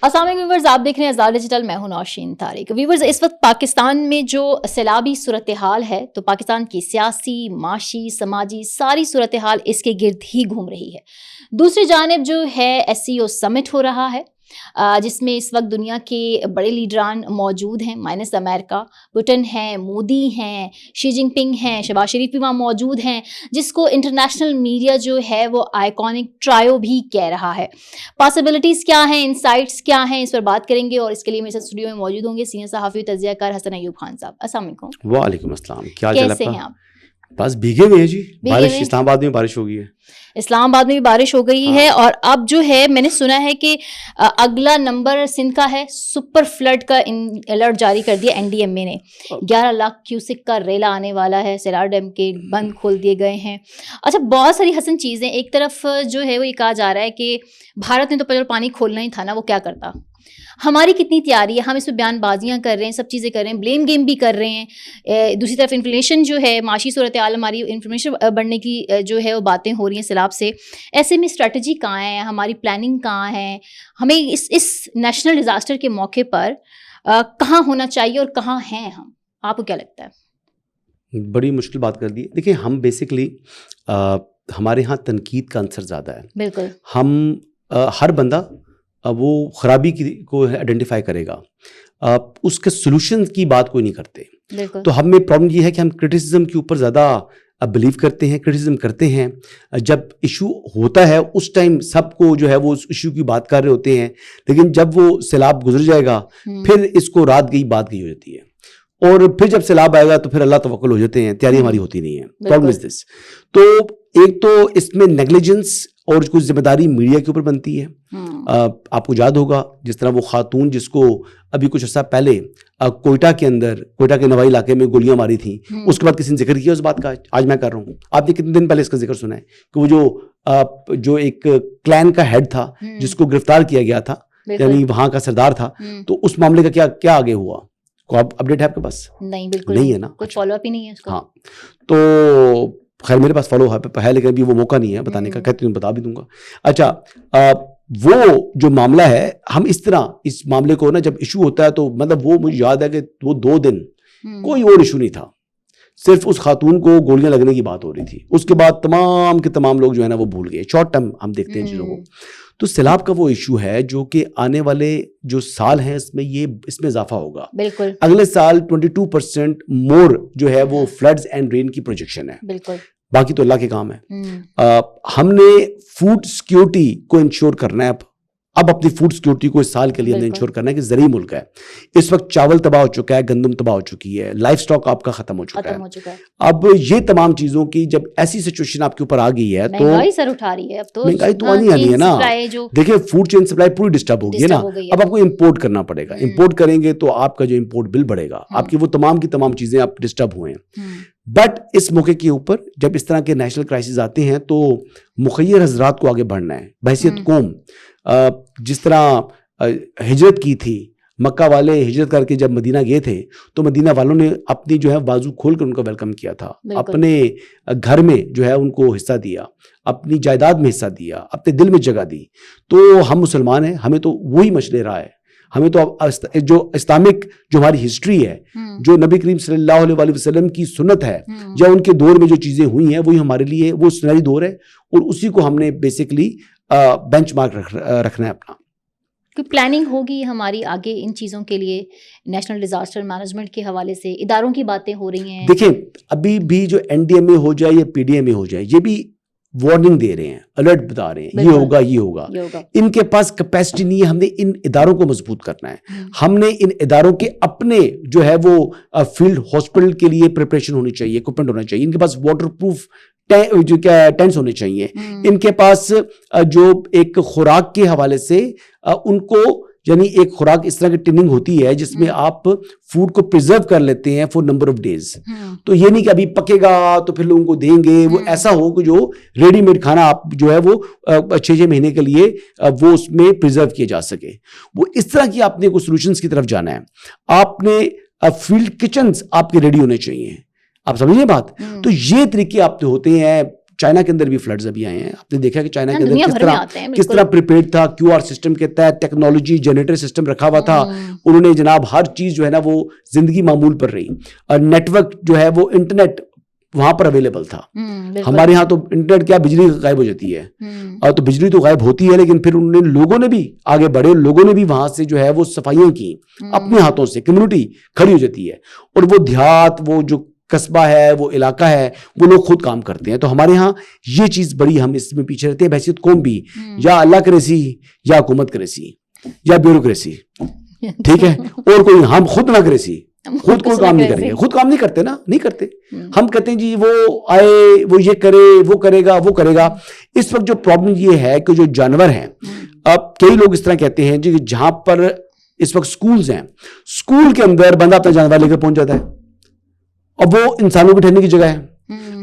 السلام علیکم ویورز، آپ دیکھ رہے ہیں آزاد ڈیجیٹل، میں ہوں نوشین طارق۔ ویورز، اس وقت پاکستان میں جو سیلابی صورتحال ہے تو پاکستان کی سیاسی، معاشی، سماجی ساری صورتحال اس کے گرد ہی گھوم رہی ہے۔ دوسری جانب جو ہے SCO سمٹ ہو رہا ہے جس میں اس وقت دنیا کے بڑے لیڈران موجود ہیں مائنس امریکہ، پوٹن ہیں، مودی ہیں، شی جن پنگ ہیں، شہباز شریف بھی وہاں موجود ہیں، جس کو انٹرنیشنل میڈیا جو ہے وہ آئیکونک ٹرائیو بھی کہہ رہا ہے۔ پاسبلٹیز کیا ہیں، انسائٹس کیا ہیں، اس پر بات کریں گے اور اس کے لیے میرے ساتھ اسٹوڈیو میں موجود ہوں گے سینئر صحافی تجزیہ کار حسن ایوب خان صاحب۔ السلام علیکم۔ وعلیکم السلام، کیا حال کیسے ہیں آپ؟ بس بھیگے ہوئے ہیں جی، بارش اسلام آباد میں بارش ہو گئی ہے، اسلام آباد میں بھی بارش ہو گئی ہے، اور اب جو ہے میں نے سنا ہے کہ اگلا نمبر سندھ کا ہے، سپر فلڈ کا الرٹ جاری کر دیا NDMA نے۔ 11 لاکھ کیوسک کا ریلا آنے والا ہے، سیلار ڈیم کے بند کھول دیے گئے ہیں۔ اچھا، بہت ساری حسن چیزیں، ایک طرف جو ہے وہ یہ کہا جا رہا ہے کہ بھارت نے تو پہلے پانی کھولنا ہی تھا نا، وہ کیا کرتا، ہماری کتنی تیاری ہے، ہم اس میں بیان بازیاں کر رہے ہیں، سب چیزیں کر رہے ہیں، بلیم گیم بھی کر رہے ہیں۔ دوسری طرف انفلیشن جو ہے، معاشی صورتحال، ہماری انفارمیشن بڑھنے کی جو ہے وہ باتیں ہو رہی ہیں سیلاب سے۔ ایسے میں اسٹریٹجی کہاں ہے، ہماری پلاننگ کہاں ہے، ہمیں اس نیشنل ڈیزاسٹر کے موقع پر کہاں ہونا چاہیے اور کہاں ہیں ہم؟ آپ کو کیا لگتا ہے؟ بڑی مشکل بات کر دی۔ دیکھیں، ہم بیسکلی ہمارے ہاں تنقید کا عنصر زیادہ ہے۔ بالکل، ہم ہر بندہ وہ خرابی کو آئیڈینٹیفائی کرے گا، اس کے سلوشن کی بات کوئی نہیں کرتے۔ بالکل، تو ہم میں پرابلم یہ ہے کہ ہم کرٹیسزم کے اوپر زیادہ بلیو کرتے ہیں، کرٹیسزم کرتے ہیں۔ جب ایشو ہوتا ہے اس ٹائم سب کو جو ہے وہ اس ایشو کی بات کر رہے ہوتے ہیں، لیکن جب وہ سیلاب گزر جائے گا پھر اس کو رات گئی بات گئی ہو جاتی ہے، اور پھر جب سیلاب آئے گا تو پھر اللہ توکل ہو جاتے ہیں، تیاری ہماری ہوتی نہیں ہے۔ پرابلم از دس۔ تو ایک تو اس میں نیگلیجنس اور کچھ ذمہ داری میڈیا کے اوپر بنتی ہے۔ آپ کو یاد ہوگا جس طرح وہ خاتون جس کو ابھی کچھ عرصہ پہلے کوئٹہ کے نوائی علاقے میں گولیاں ماری تھیں، اس کے بعد کسی نے ذکر کیا اس بات کا؟ آج میں کر رہا ہوں۔ آپ نے کتنے دن پہلے اس کا ذکر سنا ہے کہ وہ جو ایک کلین کا ہیڈ تھا جس کو گرفتار کیا گیا تھا، یعنی وہاں کا سردار تھا، تو اس معاملے کا کیا آگے ہوا؟ کو اپڈیٹ ہے آپ کے پاس؟ نہیں، بالکل نہیں ہے نا، کچھ فالو اپ ہی نہیں ہے اس کا۔ ہاں، تو خیر میرے پاس فالو اپ ہے لیکن ابھی وہ موقع نہیں ہے بتانے کا، کہتے ہیں بتا بھی دوں گا۔ اچھا، وہ جو معاملہ ہے، ہم اس طرح اس معاملے کو نا جب ایشو ہوتا ہے تو مطلب وہ مجھے یاد ہے کہ وہ 2 دن کوئی اور ایشو نہیں تھا، صرف اس خاتون کو گولیاں لگنے کی بات ہو رہی تھی، اس کے بعد تمام کے تمام لوگ جو ہے نا وہ بھول گئے۔ شارٹ ٹرم ہم دیکھتے ہیں چیزوں کو۔ تو سیلاب کا وہ ایشو ہے جو کہ آنے والے جو سال ہیں اس میں اضافہ ہوگا۔ بالکل، اگلے سال 22% مور جو ہے وہ فلڈز اینڈ رین کی پروجیکشن ہے۔ بالکل، باقی تو اللہ کے کام ہے۔ ہم نے فوڈ سیکیورٹی کو انشور کرنا ہے، اب اپنی فوڈ سیکیورٹی کو اس سال کے لیے ہم نے انشور کرنا ہے کہ زرعی ملک ہے۔ اس وقت چاول تباہ ہو چکا ہے، گندم تباہ ہو چکی ہے، لائف سٹاک آپ کا ختم ہو چکا ہے۔ اب یہ تمام چیزوں کی جب ایسی سچویشن آپ کے اوپر آ گئی ہے تو مہنگائی سر اٹھا رہی ہے، اب تو مہنگائی تو آنی ہے نا۔ دیکھیں، فوڈ چین سپلائی پوری ڈسٹرب ہوگی ہے نا، اب آپ کو امپورٹ کرنا پڑے گا، امپورٹ کریں گے تو آپ کا جو امپورٹ بل بڑھے گا، آپ کی وہ تمام کی تمام چیزیں آپ ڈسٹرب ہوئے ہیں۔ بٹ اس موقع کے اوپر جب اس طرح کے نیشنل کرائسس آتے ہیں تو مخیر حضرات کو آگے بڑھنا ہے بحیثیت قوم۔ جس طرح ہجرت کی تھی، مکہ والے ہجرت کر کے جب مدینہ گئے تھے تو مدینہ والوں نے اپنی جو ہے بازو کھول کر ان کا ویلکم کیا تھا، اپنے گھر میں جو ہے ان کو حصہ دیا، اپنی جائیداد میں حصہ دیا، اپنے دل میں جگہ دی۔ تو ہم مسلمان ہیں، ہمیں تو وہی مشلے رہا ہے، ہمیں تو جو اسلامک جو ہماری ہسٹری ہے، جو نبی کریم صلی اللہ علیہ وسلم کی سنت ہے، یا ان کے دور میں جو چیزیں ہوئی ہیں وہی ہمارے لیے وہ سنہری دور ہے، اور اسی کو ہم نے بیسکلی بینچ مارک رکھنا ہے اپنا۔ کوئی پلاننگ ہوگی ہماری آگے ان چیزوں کے لیے؟ نیشنل ڈیزاسٹر مینجمنٹ کے حوالے سے اداروں کی باتیں ہو رہی ہیں۔ دیکھیں، ابھی بھی جو NDMA ہو جائے یا PDMA ہو جائے، یہ بھی وارننگ دے رہے ہیں، الرٹ بتا رہے ہیں، یہ ہوگا۔ ان کے پاس کیپیسٹی نہیں ہے، ہم نے ان اداروں کو مضبوط کرنا ہے، ہم نے ان اداروں کے اپنے جو ہے وہ فیلڈ ہاسپٹل کے لیے پریپریشن ہونی چاہیے، اکوپمنٹ ہونا چاہیے، ان کے پاس واٹر پروف جو کیا ٹینٹس ہونے چاہیے، ان کے پاس جو ایک خوراک کے حوالے سے ان کو یعنی ایک خوراک اس طرح کی ٹننگ ہوتی ہے جس میں آپ فوڈ کو پریزرو کر لیتے ہیں فور نمبر آف ڈیز۔ تو یہ نہیں کہ ابھی پکے گا تو پھر لوگوں کو دیں گے، وہ ایسا ہو کہ جو ریڈی میڈ کھانا آپ جو ہے وہ 6 مہینے کے لیے وہ اس میں پریزرو کیے جا سکے۔ وہ اس طرح کی آپ نے کوئی سولوشنس کی طرف جانا ہے۔ آپ نے فیلڈ کچنز آپ کے ریڈی ہونے چاہیے، آپ سمجھیں بات۔ تو یہ طریقے آپ ہوتے ہیں چائنا کے اندر بھی فلڈز ابھی آئے ہیں. آپ نے دیکھا کہ چائنا کے اندر کس طرح پریپیئرڈ تھا, QR سسٹم کے تحت ٹیکنالوجی جنریٹر سسٹم رکھا ہوا تھا. انہوں نے جناب ہر چیز جو ہے نا وہ زندگی معمول پر رہی, اور نیٹورک جو ہے وہ انٹرنیٹ وہاں پر اویلیبل تھا. ہمارے ہاں تو انٹرنیٹ کیا بجلی غائب ہو جاتی ہے, اور تو بجلی تو غائب ہوتی ہے, لیکن پھر انہوں نے لوگوں نے بھی آگے بڑھے, لوگوں نے بھی وہاں سے جو ہے وہ صفائیاں کی اپنے ہاتھوں سے, کمیونٹی کھڑی ہو جاتی ہے, اور وہ دیہات, وہ جو قصبہ ہے, وہ علاقہ ہے, وہ لوگ خود کام کرتے ہیں. تو ہمارے ہاں یہ چیز بڑی, ہم اس میں پیچھے رہتے ہیں بحیثیت قوم بھی, یا اللہ کرے سی یا حکومت کرے سی یا بیوروکریسی, ٹھیک ہے, اور کوئی ہم خود نہ کرے سی, خود کوئی کام نہیں کریں گے, خود کام نہیں کرتے نا, نہیں کرتے. ہم کہتے ہیں جی وہ آئے, وہ یہ کرے, وہ کرے گا, وہ کرے گا. اس وقت جو پرابلم یہ ہے کہ جو جانور ہیں, اب کئی لوگ اس طرح کہتے ہیں جی جہاں پر اس وقت سکولز ہیں, سکول کے اندر بندہ اپنا جانور لے کر پہنچ جاتا ہے, اور وہ انسانوں کو ٹھہرنے کی جگہ ہے.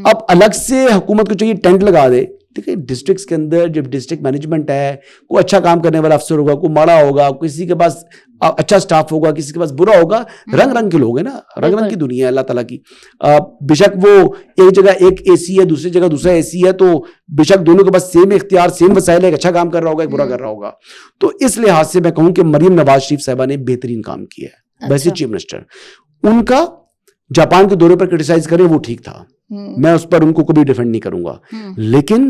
اب الگ سے حکومت کو چاہیے ٹینٹ لگا دے. دیکھیں ڈسٹرکٹس کے اندر جب ڈسٹرکٹ مینجمنٹ ہے, کوئی اچھا کام کرنے والا افسر ہوگا, کوئی ماڑا ہوگا, کسی کے پاس اچھا سٹاف ہوگا, کسی کے پاس برا ہوگا, رنگ رنگ کے لوگ ہیں نا, رنگ رنگ کی دنیا ہے اللہ تعالیٰ کی. بے شک وہ ایک جگہ ایک اے سی ہے, دوسری جگہ دوسرا اے سی ہے, تو بے شک دونوں کے پاس سیم اختیار, سیم وسائل ہے, ایک اچھا کام کر رہا ہوگا, ایک برا کر رہا ہوگا. تو اس لحاظ سے میں کہوں کہ مریم نواز شریف صاحبہ نے بہترین کام کیا ہے. ویسے چیف منسٹر ان کا جاپان کے دورے پر کرٹیسائز کریں وہ ٹھیک تھا, میں اس پر ان کو کبھی ڈیفینڈ نہیں کروں گا, لیکن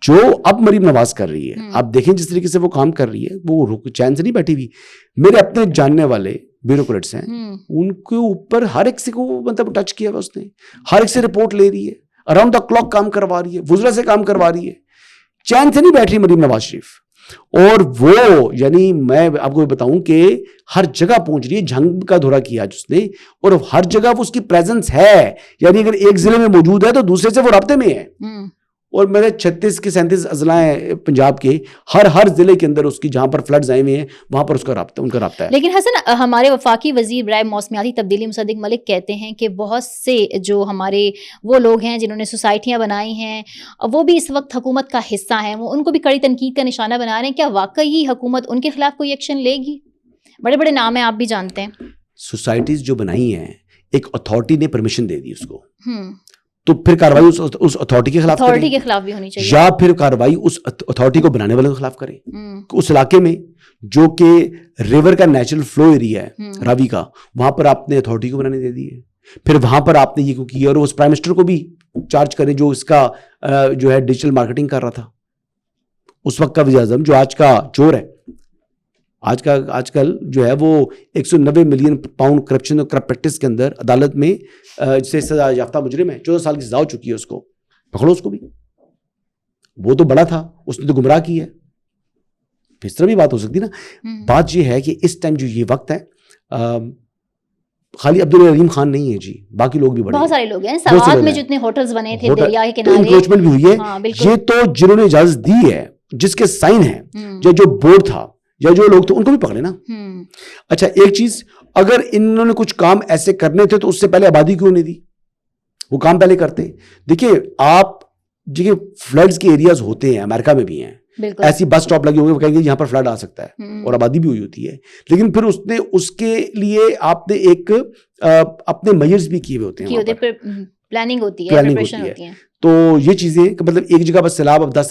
جو اب مریم نواز کر رہی ہے, آپ دیکھیں جس طریقے سے وہ کام کر رہی ہے, وہ چین سے نہیں بیٹھی ہوئی. میرے اپنے جاننے والے بیوروکریٹس ہیں, ان کے اوپر ہر ایک سے کو مطلب ٹچ کیا ہوا اس نے, ہر ایک سے رپورٹ لے رہی ہے, اراؤنڈ دا کلاک کام کروا رہی ہے, وزرا سے کام کروا رہی ہے, چین سے نہیں بیٹھ رہی مریم نواز شریف. اور وہ یعنی میں آپ کو بتاؤں کہ ہر جگہ پہنچ رہی ہے, جھنگ کا دورہ کیا آج اس نے, اور ہر جگہ وہ اس کی پریزنس ہے. یعنی اگر ایک ضلع میں موجود ہے تو دوسرے سے وہ رابطے میں ہے. اور میرے 36 کے 37 اضلاع ہیں پنجاب کے, ہر ضلع کے اندر اس کی جہاں پر فلڈز آئے ہوئے ہیں وہاں پر اس کا رابطہ, ان کا رابطہ ہے. لیکن حسن, ہمارے وفاقی وزیر برائے موسمیاتی تبدیلی مصدق ملک کہتے ہیں کہ بہت سے جو ہمارے وہ لوگ ہیں جنہوں نے سوسائٹیاں بنائی ہیں, وہ بھی اس وقت حکومت کا حصہ ہیں, وہ ان کو بھی کڑی تنقید کا نشانہ بنا رہے ہیں. کیا واقعی حکومت ان کے خلاف کوئی ایکشن لے گی؟ بڑے بڑے نام ہیں, آپ بھی جانتے ہیں. سوسائٹیز جو بنائی ہیں, ایک اتھارٹی نے پرمیشن دے دی اس کو, تو پھر کاروائی اس اتھارٹی کے خلاف بھی ہونی چاہیے, یا پھر کاروائی اس اتھارٹی کو بنانے والے کے خلاف کریں. اس علاقے میں جو کہ ریور کا نیچرل فلو ایریا ہے, راوی کا, وہاں پر آپ نے اتھارٹی کو بنانے دے دی ہے. پھر وہاں پر آپ نے یہ کیوں کیا, اور اس پرائم منسٹر کو بھی چارج کریں جو اس کا جو ہے ڈیجیٹل مارکیٹنگ کر رہا تھا. اس وقت کا وزیر اعظم جو آج کا چور ہے, آج کل جو ہے وہ 190 ملین پاؤنڈ کرپشن اور کرپٹ پریکٹس کے اندر عدالت میں سے سزا یافتہ مجرم ہے, 14 سال کی سزا ہو چکی ہے, اس کو پکڑو, اس کو بھی. وہ تو بڑا تھا, اس نے تو گمراہ کی ہے. اس طرح بھی بات ہو سکتی نا. بات یہ ہے کہ اس ٹائم جو یہ وقت ہے, خالی عبدالرحیم خان نہیں ہے جی, باقی لوگ بھی بڑے, بہت سارے لوگ ہیں. سوات میں جتنے ہوٹلز بنے تھے دریا کے کنارے, انکروچمنٹ بھی ہوئی ہے. یہ تو جنہوں نے اجازت دی ہے, جس کے سائن ہیں, یا جو بورڈ تھا, یا جو لوگ تھے, ان کو بھی پکڑے نا. اچھا ایک چیز, اگر انہوں نے کچھ کام ایسے کرنے تھے تو اس سے پہلے آبادی کیوں نہیں دی؟ وہ کام پہلے کرتے. دیکھیے آپ جی فلڈز کے ایریاز ہوتے ہیں, امریکہ میں بھی ہیں, ایسی بس سٹاپ لگے ہوئے, وہ کہیں گے یہاں پر فلڈ آ سکتا ہے, اور آبادی بھی ہوئی ہوتی ہے, لیکن پھر اس کے لیے آپ نے ایک اپنے میئرز بھی کیے ہوئے ہوتے ہیں, پلاننگ ہوتی ہے. تو یہ چیزیں مطلب ایک جگہ بس سیلاب اب 10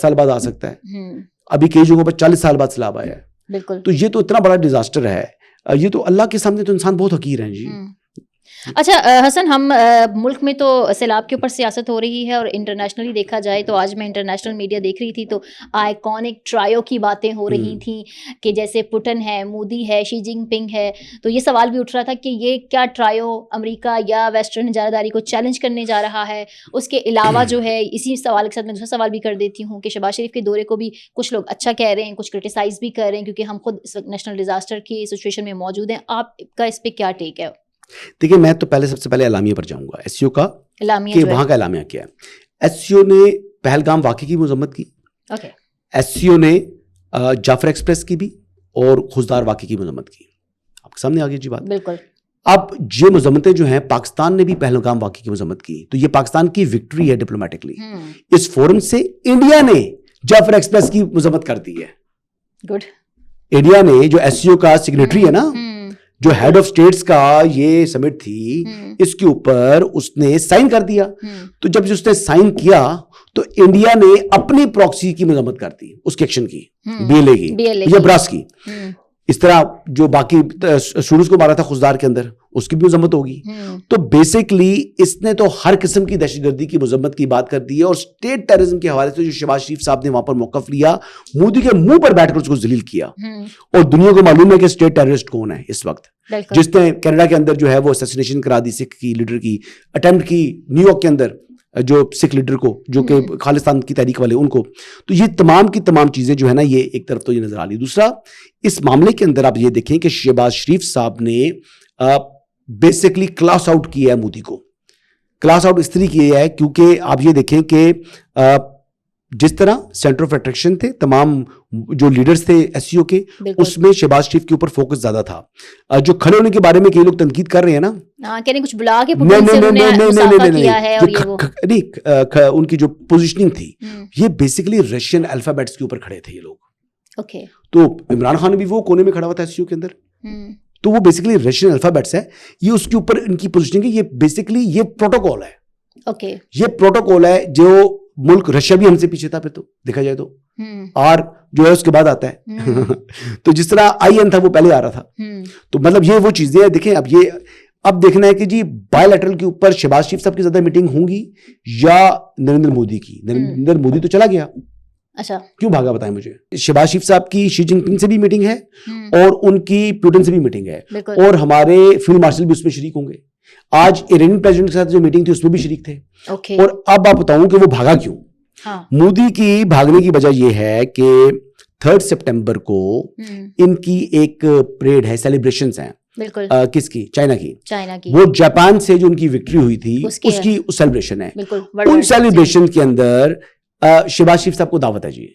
سال بعد آ سکتا ہے, ابھی کئی جگہوں پر 40 سال بعد سیلاب آیا ہے. بالکل. تو یہ تو اتنا بڑا ڈیزاسٹر ہے, یہ تو اللہ کے سامنے تو انسان بہت حقیر ہیں جی. اچھا حسن, ہم ملک میں تو سیلاب کے اوپر سیاست ہو رہی ہے, اور انٹرنیشنلی دیکھا جائے تو آج میں انٹرنیشنل میڈیا دیکھ رہی تھی تو آئیکونک ٹرائیو کی باتیں ہو رہی تھیں کہ جیسے پوٹن ہے, مودی ہے, شی جن پنگ ہے. تو یہ سوال بھی اٹھ رہا تھا کہ یہ کیا ٹرائیو امریکہ یا ویسٹرن اجارہ کو چیلنج کرنے جا رہا ہے. اس کے علاوہ جو ہے, اسی سوال کے ساتھ میں دوسرا سوال بھی کر دیتی ہوں کہ شہباز شریف کے دورے کو بھی کچھ لوگ اچھا کہہ رہے ہیں, کچھ کرٹیسائز بھی کر رہے ہیں, کیونکہ ہم خود اس وقت نیشنل ڈیزاسٹر کی سچویشن میں موجود ہیں. آپ کا اس پہ کیا ٹیک ہے؟ دیکھیے میں تو سب سے پہلے اعلامیہ پر جاؤں گا, ایس سی او کا, کہ وہاں کا اعلامیہ کیا ہے. ایس سی او نے پہلگام واقعے کی مذمت کی, ایس سی او نے جعفر ایکسپریس کی بھی, اور خوزدار واقعے کی مذمت کی. آپ کے سامنے آ گئی جی بات. بالکل. اب یہ مذمتیں جو ہیں, پاکستان نے بھی پہلگام واقعے کی مذمت کی, تو یہ پاکستان کی وکٹری ہے ڈپلومیٹکلی. اس فورم سے انڈیا نے جعفر ایکسپریس کی مذمت کر دی ہے. گڈ. انڈیا نے جو ایس سی او کا سگنیٹری ہے نا, جو ہیڈ آف اسٹیٹس کا یہ سمٹ تھی, اس کے اوپر اس نے سائن کر دیا. تو جب اس نے سائن کیا تو انڈیا نے اپنی پراکسی کی مذمت کر دی, اس کے ایکشن کی, BLA کی یا براس کی. اس طرح جو باقی اسٹوڈنٹس کو مارا تھا خزدار کے اندر, اس کی بھی مذمت ہوگی. تو بیسکلی اس نے تو ہر قسم کی دہشت گردی کی مذمت کی بات کر دی ہے, اور اسٹیٹ ٹیررزم کے حوالے سے جو شہباز شریف صاحب نے وہاں پر موقف لیا, مودی کے منہ پر بیٹھ کر اس کو ذلیل کیا. اور دنیا کو معلوم ہے کہ اسٹیٹ ٹیررسٹ کون ہے اس وقت, جس نے کینیڈا کے اندر جو ہے وہ اسیسینیشن کرا دی سکھ کی لیڈر کی, اٹیمپٹ کی نیو یارک کے اندر جو سکھ لیڈر کو, جو کہ خالصتان کی تحریک والے ان کو. تو یہ تمام کی تمام چیزیں جو ہے نا, یہ ایک طرف تو یہ نظر آ رہی. دوسرا اس معاملے کے اندر آپ یہ دیکھیں کہ شہباز شریف صاحب نے بیسکلی کلاس آؤٹ کیا ہے مودی کو. کلاس آؤٹ اس طریقے کیا ہے کیونکہ آپ یہ دیکھیں کہ جس طرح سینٹر آف اٹریکشن تھے تمام جو لیڈرز تھے SCO کے, اس میں شہباز شریف کے اوپر فوکس زیادہ تھا. جو کھڑے ہونے کے بارے میں کئی لوگ تنقید کر رہے ہیں نا, کچھ بلا کے نہیں, ان کی جو پوزیشننگ تھی یہ بیسکلی رشین الفابیٹس کے اوپر کھڑے تھے یہ لوگ. تو عمران خان بھی وہ کونے میں کھڑا ہوا تھا SCO کے اندر, تو وہ بیسکلی رشین الفابیٹس ہے, یہ اس کے اوپر ان کی پوزیشننگ ہے. یہ بیسکلی یہ پروٹوکول ہے, یہ پروٹوکول ہے جو ملک رشیا بھی ہم سے پیچھے تھا پھر تو دیکھا جائے تو, اور جو ہے اس کے بعد آتا ہے. تو جس طرح IN تھا وہ پہلے آ رہا تھا. تو مطلب یہ وہ چیزیں ہیں. دیکھیں اب دیکھنا ہے کہ جی بائی لیٹرل کے اوپر شہباز شریف صاحب کی زیادہ میٹنگ ہوں گی یا نریندر مودی کی. نریندر مودی تو چلا گیا, اچھا کیوں بھاگا بتائیں مجھے. شہباز شریف صاحب کی شی جن پنگ سے بھی میٹنگ ہے, اور ان کی پیوٹن سے بھی میٹنگ ہے, اور ہمارے فیلڈ مارشل بھی اس میں شریک ہوں گے. آج ایرانی پریزیڈنٹ کے ساتھ جو میٹنگ تھی اس میں بھی شریک تھے. اور اب آپ بتاؤں کہ وہ بھاگا کیوں. مودی کی بھاگنے کی وجہ یہ ہے کہ 3 سپٹمبر کو ان کی ایک پریڈ ہے, سیلیبریشنز ہیں. کس کی؟ چائنا کی. وہ جاپان سے جو ان کی وکٹری ہوئی تھی اس کی سیلیبریشن ہے. ان سیلیبریشن کے اندر شہباز شریف صاحب کو دعوت ہے جی,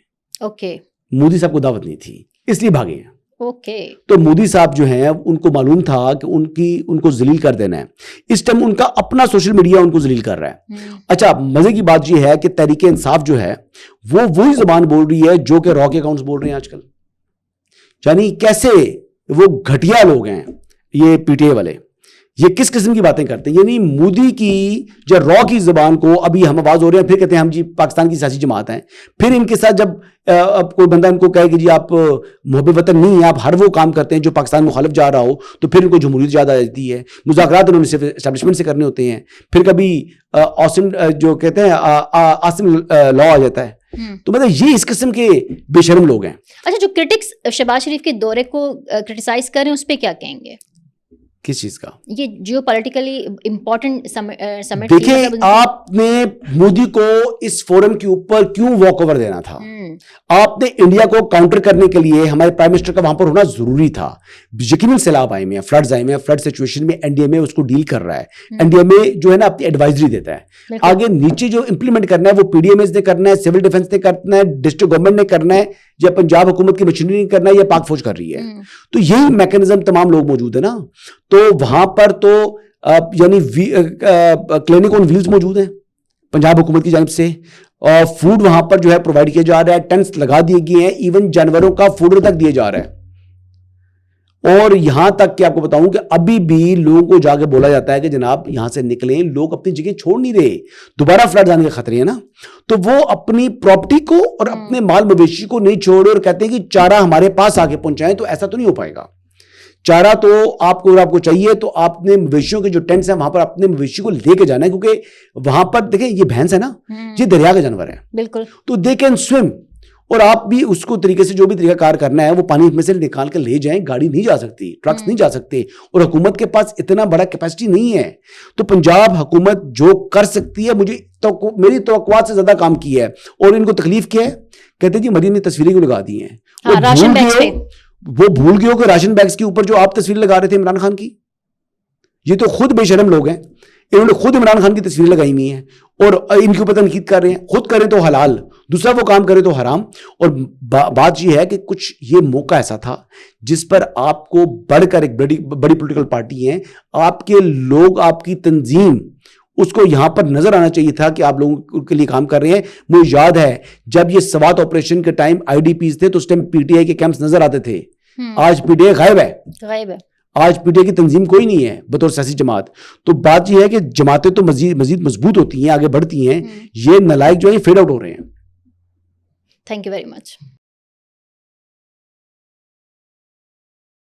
مودی صاحب کو دعوت نہیں تھی, اس لیے بھاگے ہیں. تو مودی صاحب جو ہیں ان کو معلوم تھا کہ ان کو ذلیل کر دینا ہے. اس ٹائم ان کا اپنا سوشل میڈیا ان کو ذلیل کر رہا ہے. اچھا مزے کی بات یہ ہے کہ تحریک انصاف جو ہے وہ وہی زبان بول رہی ہے جو کہ را کے اکاؤنٹس بول رہے ہیں آج کل. یعنی کیسے وہ گھٹیا لوگ ہیں یہ PTI والے, یہ کس قسم کی باتیں کرتے ہیں. یعنی مودی کی جو را کی زبان کو ابھی ہم آواز ہو رہے ہیں, پھر کہتے ہیں ہم جی پاکستان کی سیاسی جماعت ہیں. پھر ان کے ساتھ جب اب کوئی بندہ ان کو کہے کہ جی آپ محب وطن نہیں ہیں, آپ ہر وہ کام کرتے ہیں جو پاکستان مخالف جا رہا ہو, تو پھر ان کو جمہوریت یاد آ جاتی ہے. مذاکرات انہوں نے صرف اسٹیبلشمنٹ سے کرنے ہوتے ہیں. پھر کبھی آسم جو کہتے ہیں آسم لا آ جاتا ہے. تو مطلب یہ اس قسم کے بے شرم لوگ ہیں. اچھا جو کرٹکس شہباز شریف کے دورے کو کرٹیسائز کر رہے ہیں اس پہ کیا کہیں گے؟ کس چیز کا؟ یہ جیو پولیٹیکلی امپورٹنٹ سمٹ. دیکھیں آپ نے مودی کو اس فورم کے اوپر کیوں واک اوور دینا تھا؟ آپ نے انڈیا کو کاؤنٹر کرنے کے لیے ہمارے پرائم منسٹر کا وہاں پر ہونا ضروری تھا. یقیناً سیلاب آئے ہوئے ہیں, فلڈز آئے ہوئے ہیں, فلڈ سچویشن میں NDMA اس کو ڈیل کر رہا ہے. NDMA جو ہے نا اپنی ایڈوائزری دیتا ہے. آگے نیچے جو امپلیمنٹ کرنا ہے وہ PDMAs نے کرنا ہے, سول ڈیفنس نے کرنا ہے, ڈسٹرکٹ گورنمنٹ نے کرنا ہے, یا پنجاب حکومت کی مشینری نے کرنا ہے, یا پاک فوج کر رہی ہے. تو یہی میکینزم تمام لوگ موجود ہیں نا. تو وہاں پر تو یعنی کلینک آن ویلز موجود ہیں پنجاب حکومت کی جانب سے, اور فوڈ وہاں پر جو ہے پرووائڈ کیا جا رہا ہے, ٹینٹس لگا دیے گئے ہیں, ایون جانوروں کا فوڈ تک دیا جا رہا ہے. اور یہاں تک کہ آپ کو بتاؤں کہ ابھی بھی لوگوں کو جا کے بولا جاتا ہے کہ جناب یہاں سے نکلیں, لوگ اپنی جگہ چھوڑ نہیں رہے, دوبارہ فلڈ آنے کے خطرے ہیں نا. تو وہ اپنی پراپرٹی کو اور اپنے مال مویشی کو نہیں چھوڑے اور کہتے ہیں کہ چارہ ہمارے پاس آ کے پہنچائیں. تو ایسا تو نہیں ہو پائے گا. چارہ تو آپ کو چاہیے تو آپ نے مویشیوں کے جو ٹینٹس ہیں وہاں پر اپنے مویشی کو لے کے جانا ہے, کیونکہ وہاں پر دیکھیں یہ بھینس ہے نا, یہ دریا کا جانور ہے بالکل, تو دے کین سویم. اور آپ بھی اس کو طریقے سے جو بھی طریقہ کار کرنا ہے وہ پانی میں سے نکال کے لے جائیں. گاڑی نہیں جا سکتی, ٹرکس نہیں جا سکتے, اور حکومت کے پاس اتنا بڑا کیپیسٹی نہیں ہے. تو پنجاب حکومت جو کر سکتی ہے, میری توقعات سے زیادہ کام کی ہے. اور ان کو تکلیف کیا ہے, کہتے ہیں جی مریم نے تصویریں کیوں لگا دی ہیں. وہ بھول گئے ہو کہ راشن بیگز کے اوپر جو آپ تصویر لگا رہے تھے عمران خان کی, یہ تو خود بے شرم لوگ ہیں. انہوں نے خود عمران خان کی تصویر لگائی ہوئی ہیں اور ان کے اوپر تنقید کر رہے ہیں. خود کریں تو حلال, دوسرا وہ کام کرے تو حرام. اور بات یہ ہے کہ کچھ یہ موقع ایسا تھا جس پر آپ کو بڑھ کر ایک بڑی پولیٹیکل پارٹی ہیں, آپ کے لوگ, آپ کی تنظیم, اس کو یہاں پر نظر آنا چاہیے تھا کہ آپ لوگوں کے لیے کام کر رہے ہیں. مجھے یاد ہے جب یہ سوات آپریشن کے ٹائم IDPs تھے تو اس ٹائم PTI کے کیمپس نظر آتے تھے. آج PTI غائب ہے. آج پی ٹی آئی کی تنظیم کوئی نہیں ہے بطور سیاسی جماعت. تو بات یہ ہے کہ جماعتیں تو مزید مضبوط ہوتی ہیں, آگے بڑھتی ہیں, یہ نالائق جو ہے فیڈ آؤٹ ہو رہے ہیں. Thank you very much.